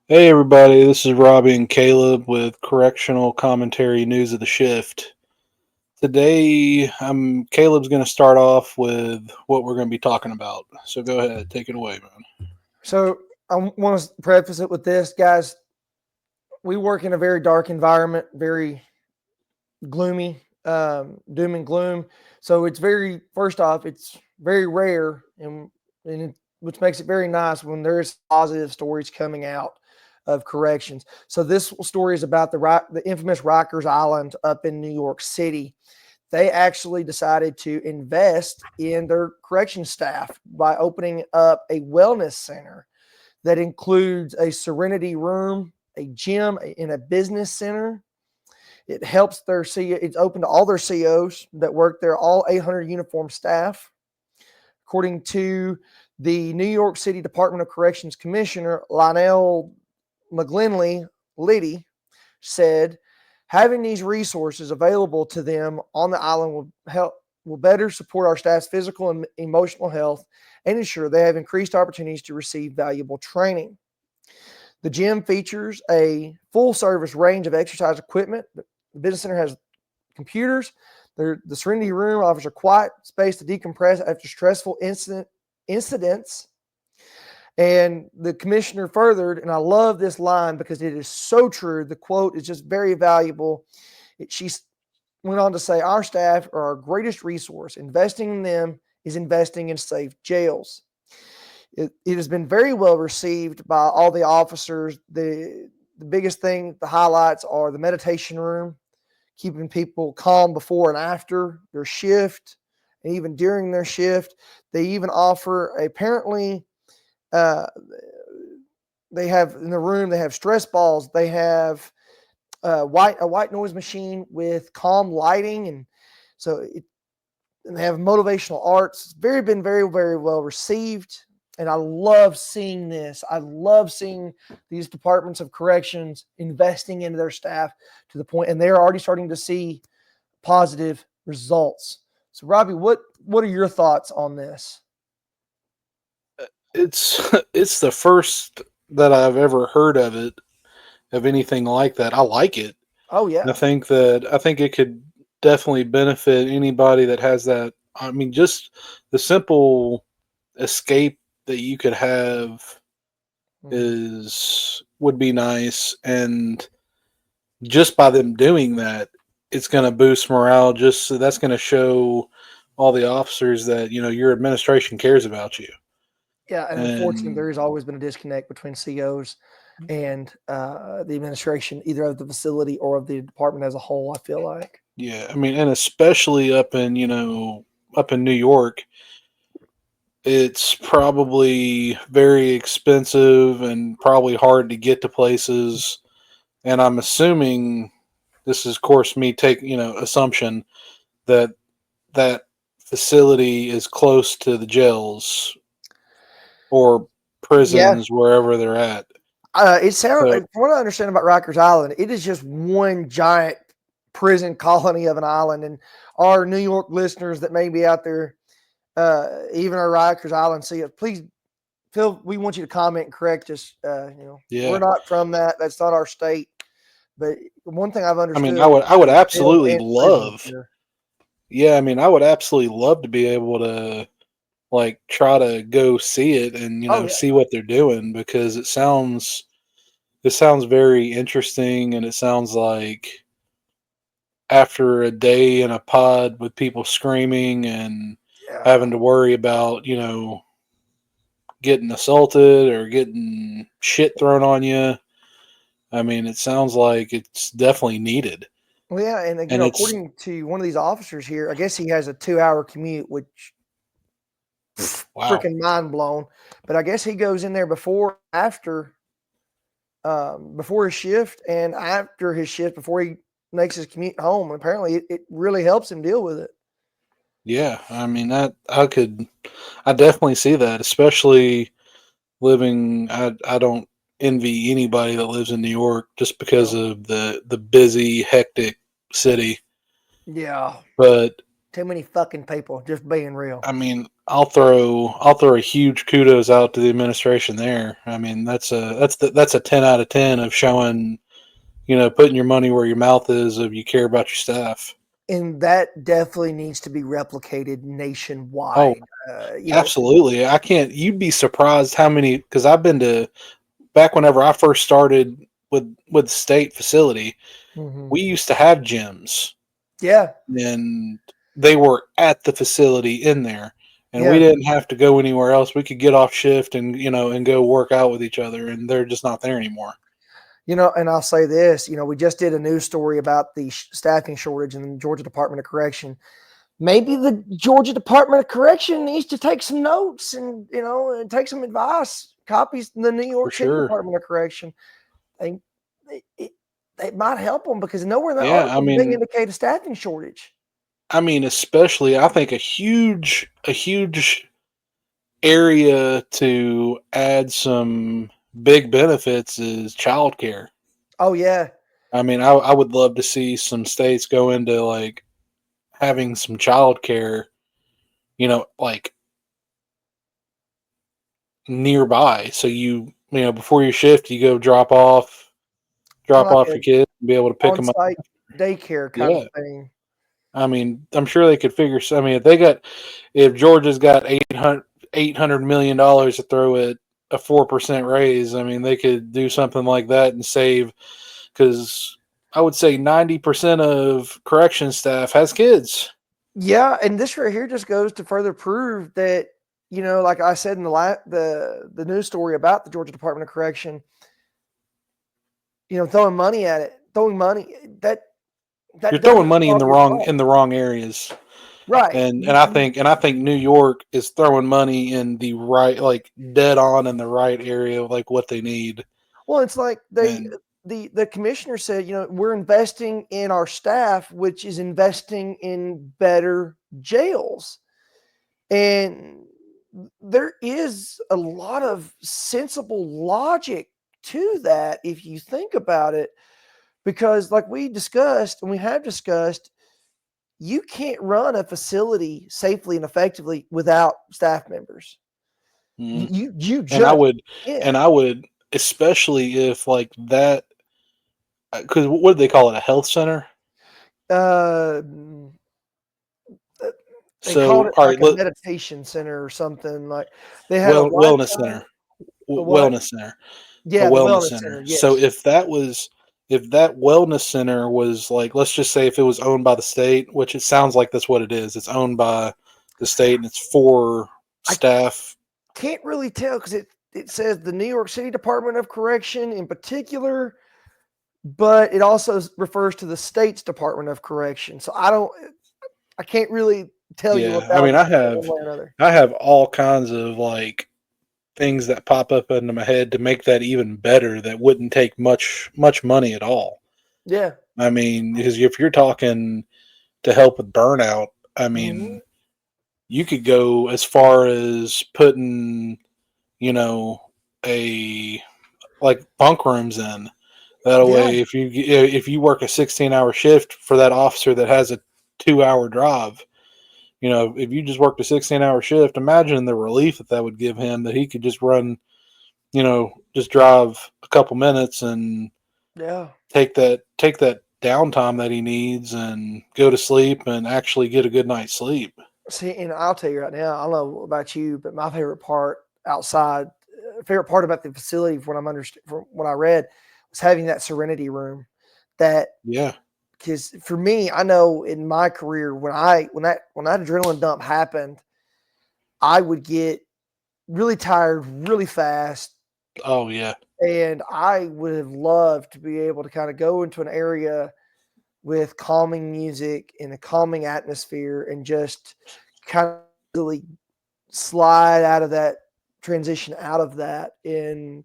Hey everybody, this is Robbie and Caleb with Correctional Commentary News of the Shift. Today, Caleb's going to start off with what we're going to be talking about. So go ahead, take it away, man. So I want to preface it with this, guys. We work in a very dark environment, very gloomy, doom and gloom. So it's first off, it's very rare, which makes it very nice when there's positive stories coming out of corrections. So this story is about the infamous Rikers Island up in New York City. They actually decided to invest in their correction staff by opening up a wellness center that includes a serenity room, a gym, and a business center. It helps their CEO. It's open to all their COs that work there, all 800 uniform staff. According to the New York City Department of Corrections Commissioner Lionel McGlinley Liddy said, having these resources available to them on the island will better support our staff's physical and emotional health and ensure they have increased opportunities to receive valuable training. The gym features a full service range of exercise equipment. The business center has computers. The Serenity Room offers a quiet space to decompress after stressful incidents. And the commissioner furthered, and I love this line because it is so true. The quote is just very valuable. She went on to say, our staff are our greatest resource. Investing in them is investing in safe jails. It has been very well received by all the officers. The biggest thing, the highlights are the meditation room, keeping people calm before and after their shift, and even during their shift. They even offer apparently they have in the room, they have stress balls, they have a white noise machine with calm lighting, and and they have motivational arts. It's been very, very well received. And I love seeing this. I love seeing these departments of corrections investing into their staff to the point, and they're already starting to see positive results. So, Robbie, what are your thoughts on this? It's it's the first that I've ever heard of anything like that. I like it. Oh I yeah, think it could definitely benefit anybody that has that. I mean, just the simple escape that you could have mm-hmm. is would be nice, and just by them doing that, it's going to boost morale. Just so that's going to show all the officers that your administration cares about you. Yeah. And unfortunately, And there has always been a disconnect between COs and the administration, either of the facility or of the department as a whole. I feel like. yeah, I mean, and especially up in New York, it's probably very expensive and probably hard to get to places. And I'm assuming this is, of course, me taking assumption that that facility is close to the jails or Yeah, prisons wherever they're at. it sounds, So from what I understand about Rikers Island, it is just one giant prison colony of an island. And our New York listeners that may be out there, even our Rikers Island, see it, please, Phil, we want you to comment and correct us. We're yeah, not from that. That's not our state. But one thing I've I mean, understood, I would there's jails absolutely and prisons love. here. Yeah, I mean, I would absolutely love to be able to like try to go see it and Oh yeah, see what they're doing because it sounds very interesting, and it sounds like after a day in a pod with people screaming and yeah. having to worry about getting assaulted or getting shit thrown on you. I mean, it sounds like it's definitely needed. Well, yeah, and And it's according to one of these officers here, I guess he has a 2 hour commute, which wow. freaking mind blown. But I guess he goes in there before his shift and after his shift before he makes his commute home. And apparently, it really helps him deal with it. Yeah, I mean that I definitely see that, especially living I don't envy anybody that lives in New York just because No. of the busy, hectic city. Yeah, But too many fucking people. Just being real. I mean, I'll throw a huge kudos out to the administration there. I mean, that's a 10 out of 10 of showing, putting your money where your mouth is, of you care about your staff. And that definitely needs to be replicated Oh, nationwide. You know, absolutely. I can't. You'd be surprised how many. Because I've been to, back whenever I first started with the state facility, mhm. we used to have gyms, Yeah, and they were at the facility in there, and we yeah. didn't have to go anywhere else. We could get off shift and and go work out with each other, and they're just not there anymore. And I'll say this, we just did a news story about the staffing shortage in the Georgia Department of Correction. Maybe the Georgia Department of Correction needs to take some notes and take some advice, copies from the New For York City sure. Department of Correction. They, it might help them because nowhere in that Yeah, article did they indicate a staffing shortage. especially I think a huge area to add some big benefits is childcare. Oh yeah, I would love to see some states go into like having some childcare, like nearby. So before your shift, you go kind drop of like off a your kids and be able to pick them up. on-site daycare kind of Yeah. thing. I'm sure they could figure. If Georgia's got $800 million to throw at a 4% raise, they could do something like that and save. Because I would say 90% of correction staff has kids. Yeah, and this right here just goes to further prove that, like I said in the news story about the Georgia Department of Correction, throwing money at it, throwing money You're that throwing doesn't money in solve the your wrong problem. in the wrong areas. Right. And I think New York is throwing money in the right, like dead on in the right area of like what they need. Well, it's like And the commissioner said, we're investing in our staff, which is investing in better jails. And there is a lot of sensible logic to that if you think about it, because like we discussed and we have discussed, you can't run a facility safely and effectively without staff members. mm, You and I just would can't. and I would especially if like that, because what do they call it, a health center? Uh, they called So it all like right, a meditation center or something. Like they had a wellness Wi-Fi. center, A what? a Yeah, the wellness wellness center. center. So Yes. if that wellness center was like, let's just say if it was owned by the state, which it sounds like that's what it is. It's owned by the state and it's for I staff. can't really tell because it says the New York City Department of Correction in particular, but it also refers to the state's Department of Correction. So I can't really tell you Yeah, without one I way or another. have all kinds of like things that pop up into my head to make that even better. That wouldn't take much money at all. Yeah. Because if you're talking to help with burnout, Mhm. you could go as far as putting, you know, a like bunk rooms in. That Yeah. way, if you work a 16-hour shift for that officer that has a 2-hour drive, if you just worked a 16-hour shift, imagine the relief that would give him, that he could just run, just drive a couple minutes and Yeah. take that downtime that he needs and go to sleep and actually get a good night's sleep. See, and I'll tell you right now, I don't know about you, but my favorite part about the facility, from what I read, was having that serenity room. That Yeah. because for me, I know in my career when that adrenaline dump happened, I would get really tired really fast, Oh yeah. and I would have loved to be able to kind of go into an area with calming music and a calming atmosphere and just kind of really slide out of that transition out of that and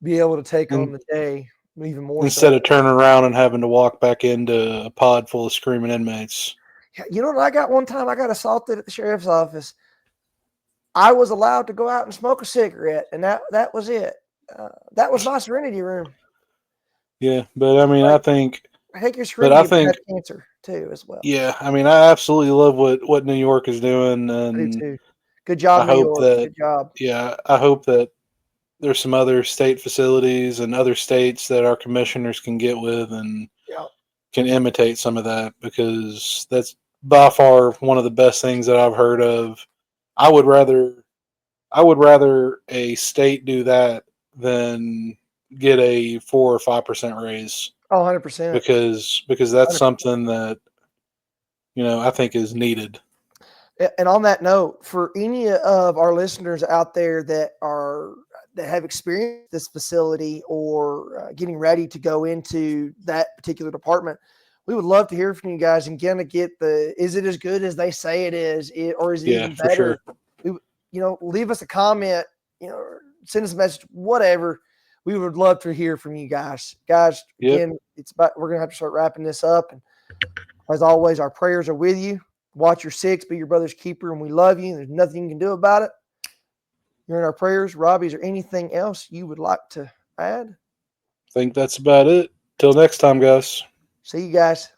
be able to take on And the day even more so. instead of turning around and having to walk back into a pod full of screaming inmates. Yeah, you know what I got one time? I got assaulted at the sheriff's office. I was allowed to go out and smoke a cigarette, and that was it. That was my serenity room. Yeah, but Like, I think your but serenity I if you think, have cancer too as well. yeah, I absolutely love what New York is doing, I do and too. Good job, I New hope York. that, Good job. yeah, I hope that there's some other state facilities and other states that our commissioners can get with and Yeah. can imitate some of that, because that's by far one of the best things that I've heard of. I would rather I would rather a state do that than get a 4 or 5% raise, Oh, 100%. because that's something that I think is needed. And on that note, for any of our listeners out there that have experienced this facility or getting ready to go into that particular department, we would love to hear from you guys and kind of get is it as good as they say it is, or is it Yeah, even for sure. better? We, leave us a comment, or send us a message, whatever. We would love to hear from you guys. Guys, Yep. again, we're going to have to start wrapping this up. And as always, our prayers are with you. Watch your six, be your brother's keeper, and we love you. There's nothing you can do about it. You're in our prayers. Robbie, is there anything else you would like to add? I think that's about it. Till next time, guys. See you guys.